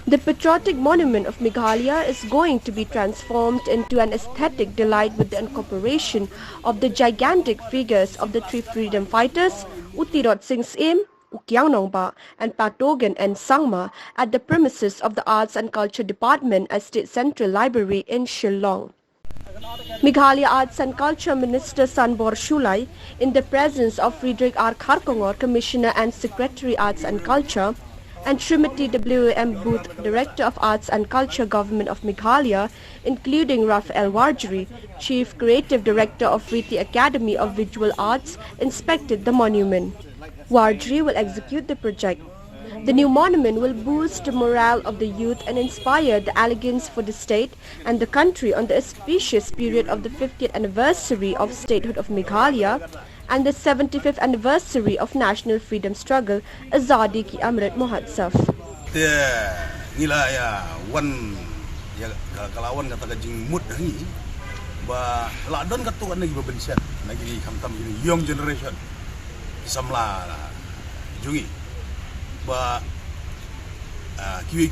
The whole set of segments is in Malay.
The Patriotic Monument of Meghalaya is going to be transformed into an aesthetic delight with the incorporation of the gigantic figures of the three freedom fighters, Utirot Singh Sem, Ukyang Nongba, and Patogen and Sangma at the premises of the Arts and Culture Department at State Central Library in Shillong. Meghalaya Arts and Culture Minister Sanbor Shulai, in the presence of Friedrich R. Kharkongor, Commissioner and Secretary Arts and Culture, and Srimati W.M. Booth, Director of Arts and Culture Government of Meghalaya, including Raphael Warjri, Chief Creative Director of Riti Academy of Visual Arts, inspected the monument. Warjri will execute the project. The new monument will boost the morale of the youth and inspire the elegance for the state and the country on the auspicious period of the 50th anniversary of statehood of Meghalaya and the 75th anniversary of national freedom struggle, Azadi Ki Amrit Mahotsav. Kalawan kata kajing mood ni, ba ladon katu kan lagi berbensian, lagi kamtam young generation, samla jungi, ba kiwi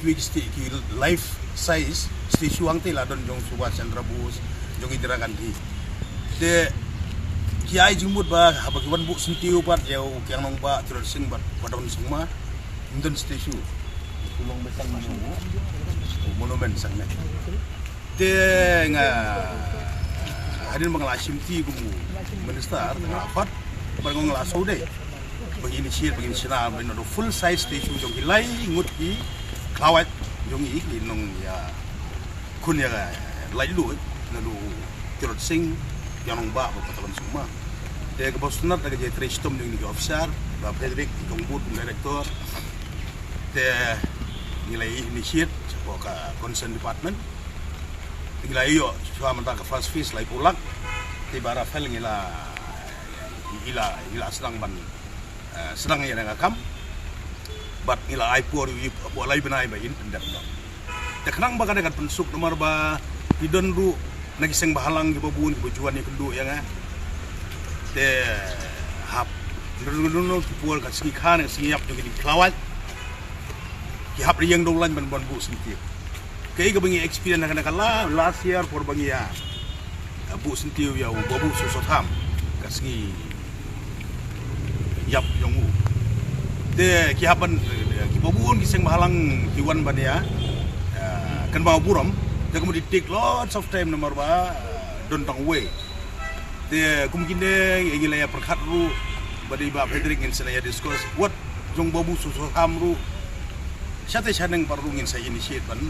life size statue ang ti ladon jong Subhash Chandra Bose, jong Indira Gandhi. Kiai jumut ba habagiwan bu sentiu pat yau kiang nong ba terusing bat padon semua Indian statue kulong besang monument sangnya te nga hadin mangla simti kumu minister rapat barang ngla sode begini sina beno full size statue jong hilai ngut ki klawat jong i nong ya kun ya lai lu na lu terusing yang nombak berpatakan semua. Dia kebosnat ada jadi tristom dengan di officer, Patriotic Monument director. Dia nilai initiate sebuah concern department. Nilai yo cuma mentah ke first phase lai pulak. Tiba Rafael ila senang yang ngakam. But nila aipur buat lai benai bayin pendek. Dia kenang baga dengan pensuk nomor ba hidden ru nagiseng bahalang gibabun gibajuan ni kendu yang te hap nurunun kipual ka sigi khan sigi yap jong di klawat ki hap riang dolan ban bu sentir kay gabangi experience na kala last year for bangi ya bu sentir ya babu susotham ka sigi yap jong te ki hapan gibabun giseng bahalang kiwan ban ya kan bawa buram. Dia kemudian take lots of time nomor ba dontang way. Dia kemudian ingin laya perkat ru badi ba Patriotic ingin saya discuss what jong babu susu hamru. Siapa yang perlu ingin saya initiate ban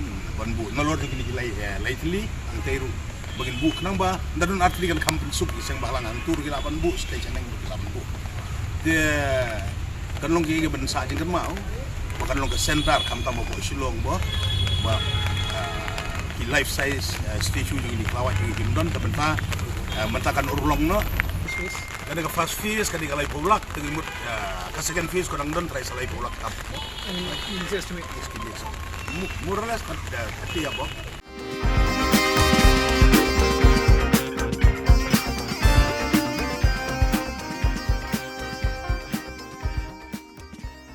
bu nolor ingin lay lately ang teru bagin bu kenang ba dadun atli kan kampung suk iseng bahalang antur gila ban bu stay yang gila ban bu. Dia kan long ingin ban sa jeng mau bahkan long ke center kamtam mo Shillong ba life size statue yang di kelawat yang gimdon terbentah mentakan urulong no kadang ke first phase kadang ke lai pulak dengan ke second phase kadang don try salai pulak kap and you just to make more or less tapi ya boh